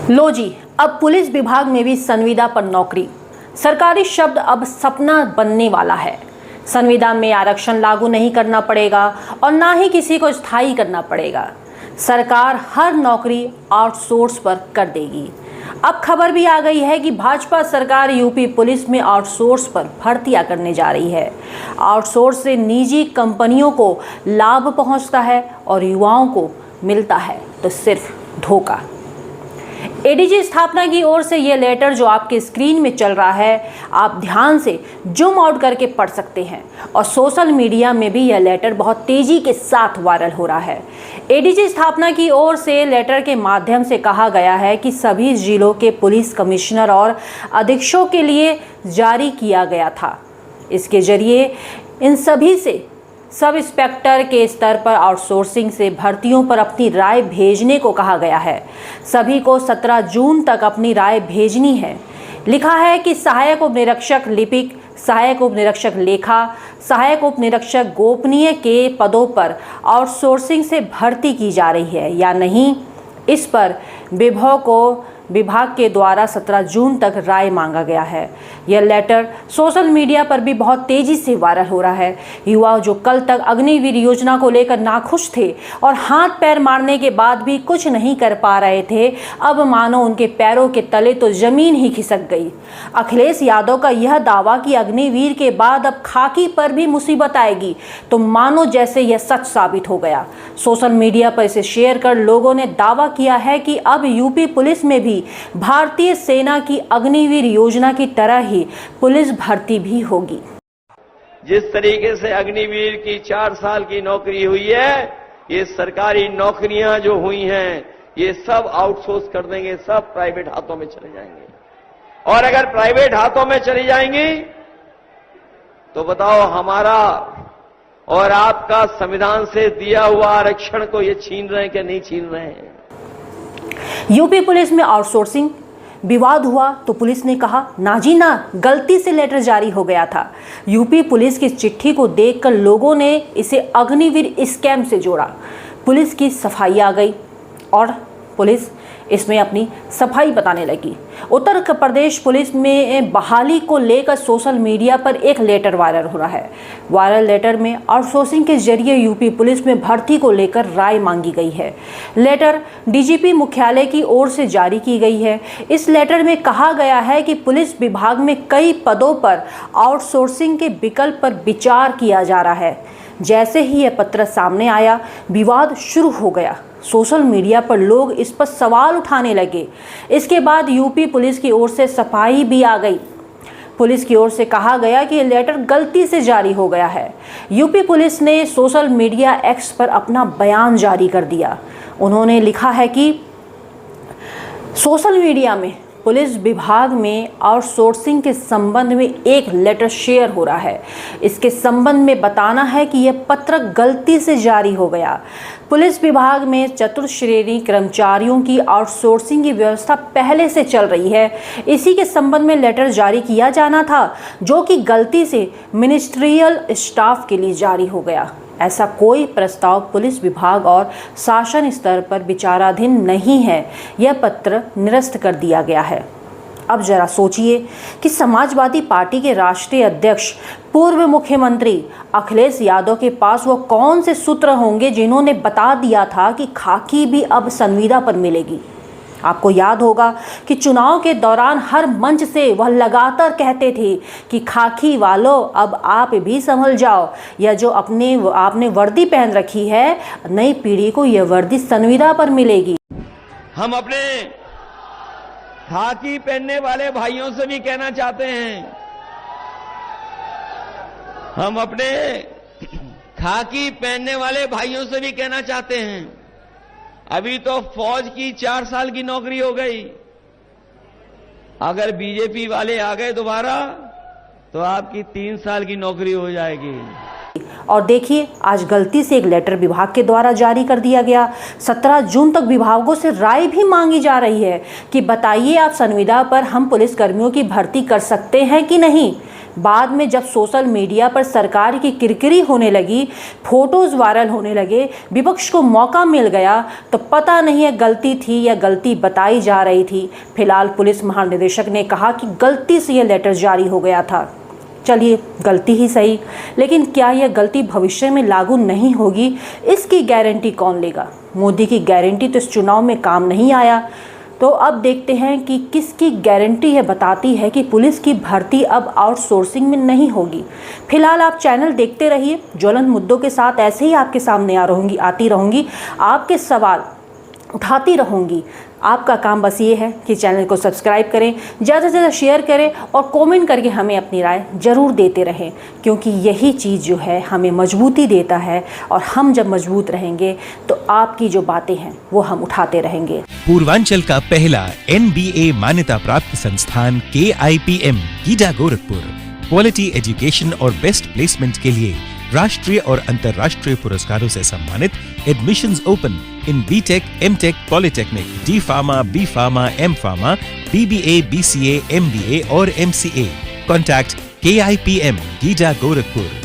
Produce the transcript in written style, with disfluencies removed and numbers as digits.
लो जी, अब पुलिस विभाग में भी संविदा पर नौकरी। सरकारी शब्द अब सपना बनने वाला है। संविदा में आरक्षण लागू नहीं करना पड़ेगा और ना ही किसी को स्थायी करना पड़ेगा। सरकार हर नौकरी आउटसोर्स पर कर देगी। अब खबर भी आ गई है कि भाजपा सरकार यूपी पुलिस में आउटसोर्स पर भर्तियां करने जा रही है। आउटसोर्स से निजी कंपनियों को लाभ पहुंचता है और युवाओं को मिलता है तो सिर्फ धोखा। एडीजी स्थापना की ओर से यह लेटर जो आपके स्क्रीन में चल रहा है, आप ध्यान से जूम आउट करके पढ़ सकते हैं और सोशल मीडिया में भी यह लेटर बहुत तेजी के साथ वायरल हो रहा है। एडीजी स्थापना की ओर से लेटर के माध्यम से कहा गया है कि सभी जिलों के पुलिस कमिश्नर और अधीक्षकों के लिए जारी किया गया था। इसके जरिए इन सभी से सब इंस्पेक्टर के स्तर पर आउटसोर्सिंग से भर्तियों पर अपनी राय भेजने को कहा गया है। सभी को 17 जून तक अपनी राय भेजनी है। लिखा है कि सहायक उप निरीक्षक लिपिक, सहायक उप निरीक्षक लेखा, सहायक उप निरीक्षक गोपनीय के पदों पर आउटसोर्सिंग से भर्ती की जा रही है या नहीं, इस पर विभाग के द्वारा 17 जून तक राय मांगा गया है। यह लेटर सोशल मीडिया पर भी बहुत तेजी से वायरल हो रहा है। युवा जो कल तक अग्निवीर योजना को लेकर नाखुश थे और हाथ पैर मारने के बाद भी कुछ नहीं कर पा रहे थे, अब मानो उनके पैरों के तले तो जमीन ही खिसक गई। अखिलेश यादव का यह दावा कि अग्निवीर के बाद अब खाकी पर भी मुसीबत आएगी, तो मानो जैसे यह सच साबित हो गया। सोशल मीडिया पर इसे शेयर कर लोगों ने दावा किया है कि अब यूपी पुलिस में भी भारतीय सेना की अग्निवीर योजना की तरह ही पुलिस भर्ती भी होगी। जिस तरीके से अग्निवीर की 4 साल की नौकरी हुई है, ये सरकारी नौकरियां जो हुई हैं, ये सब आउटसोर्स कर देंगे, सब प्राइवेट हाथों में चले जाएंगे। और अगर प्राइवेट हाथों में चली जाएंगी तो बताओ हमारा और आपका संविधान से दिया हुआ आरक्षण को ये छीन रहे हैं कि नहीं छीन रहे हैं। यूपी पुलिस में आउटसोर्सिंग विवाद हुआ तो पुलिस ने कहा ना जी ना, गलती से लेटर जारी हो गया था। यूपी पुलिस की चिट्ठी को देखकर लोगों ने इसे अग्निवीर स्कैम से जोड़ा। पुलिस की सफाई आ गई और पुलिस इसमें अपनी सफाई बताने लगी। उत्तर प्रदेश पुलिस में बहाली को लेकर सोशल मीडिया पर एक लेटर वायरल हो रहा है। वायरल लेटर में आउटसोर्सिंग के जरिए यूपी पुलिस में भर्ती को लेकर राय मांगी गई है। लेटर डीजीपी मुख्यालय की ओर से जारी की गई है। इस लेटर में कहा गया है कि पुलिस विभाग में कई पदों पर आउटसोर्सिंग के विकल्प पर विचार किया जा रहा है। जैसे ही यह पत्र सामने आया, विवाद शुरू हो गया। सोशल मीडिया पर लोग इस पर सवाल उठाने लगे। इसके बाद यूपी पुलिस की ओर से सफाई भी आ गई। पुलिस की ओर से कहा गया कि यह लेटर गलती से जारी हो गया है। यूपी पुलिस ने सोशल मीडिया एक्स पर अपना बयान जारी कर दिया। उन्होंने लिखा है कि सोशल मीडिया में पुलिस विभाग में आउटसोर्सिंग के संबंध में एक लेटर शेयर हो रहा है। इसके संबंध में बताना है कि यह पत्र गलती से जारी हो गया। पुलिस विभाग में चतुर्थ श्रेणी कर्मचारियों की आउटसोर्सिंग की व्यवस्था पहले से चल रही है। इसी के संबंध में लेटर जारी किया जाना था, जो कि गलती से मिनिस्ट्रियल स्टाफ के लिए जारी हो गया। ऐसा कोई प्रस्ताव पुलिस विभाग और शासन स्तर पर विचाराधीन नहीं है। यह पत्र निरस्त कर दिया गया है। अब जरा सोचिए कि समाजवादी पार्टी के राष्ट्रीय अध्यक्ष पूर्व मुख्यमंत्री अखिलेश यादव के पास वो कौन से सूत्र होंगे जिन्होंने बता दिया था कि खाकी भी अब संविदा पर मिलेगी। आपको याद होगा कि चुनाव के दौरान हर मंच से वह लगातार कहते थे कि खाकी वालों अब आप भी संभल जाओ, या जो आपने वर्दी पहन रखी है, नई पीढ़ी को यह वर्दी संविदा पर मिलेगी। हम अपने खाकी पहनने वाले भाइयों से भी कहना चाहते हैं, हम अपने खाकी पहनने वाले भाइयों से भी कहना चाहते हैं, अभी तो फौज की 4 साल की नौकरी हो गई। अगर बीजेपी वाले आ गए दोबारा तो आपकी 3 साल की नौकरी हो जाएगी। और देखिए, आज गलती से एक लेटर विभाग के द्वारा जारी कर दिया गया। 17 जून तक विभागों से राय भी मांगी जा रही है कि बताइए आप संविदा पर हम पुलिसकर्मियों की भर्ती कर सकते हैं कि नहीं। बाद में जब सोशल मीडिया पर सरकार की किरकिरी होने लगी, फोटोज वायरल होने लगे, विपक्ष को मौका मिल गया, तो पता नहीं है गलती थी या गलती बताई जा रही थी। फिलहाल पुलिस महानिदेशक ने कहा कि गलती से यह लेटर जारी हो गया था। चलिए, गलती ही सही, लेकिन क्या यह गलती भविष्य में लागू नहीं होगी, इसकी गारंटी कौन लेगा? मोदी की गारंटी तो इस चुनाव में काम नहीं आया। तो अब देखते हैं कि किसकी गारंटी है बताती है कि पुलिस की भर्ती अब आउटसोर्सिंग में नहीं होगी। फिलहाल आप चैनल देखते रहिए, ज्वलंत मुद्दों के साथ ऐसे ही आपके सामने आती रहूँगी, आपके सवाल उठाती रहूँगी। आपका काम बस ये है कि चैनल को सब्सक्राइब करें, ज़्यादा से ज़्यादा शेयर करें और कमेंट करके हमें अपनी राय ज़रूर देते रहें, क्योंकि यही चीज़ जो है हमें मजबूती देता है, और हम जब मजबूत रहेंगे तो आपकी जो बातें हैं वो हम उठाते रहेंगे। पूर्वांचल का पहला NBA मान्यता प्राप्त संस्थान KIPM GIDA Gorakhpur quality education और बेस्ट प्लेसमेंट के लिए राष्ट्रीय और अंतर्राष्ट्रीय पुरस्कारों से सम्मानित। Admissions open in BTech, MTech, polytechnic, D pharma, B pharma, M pharma, BBA, BCA, MBA और MCA। Contact KIPM GIDA Gorakhpur.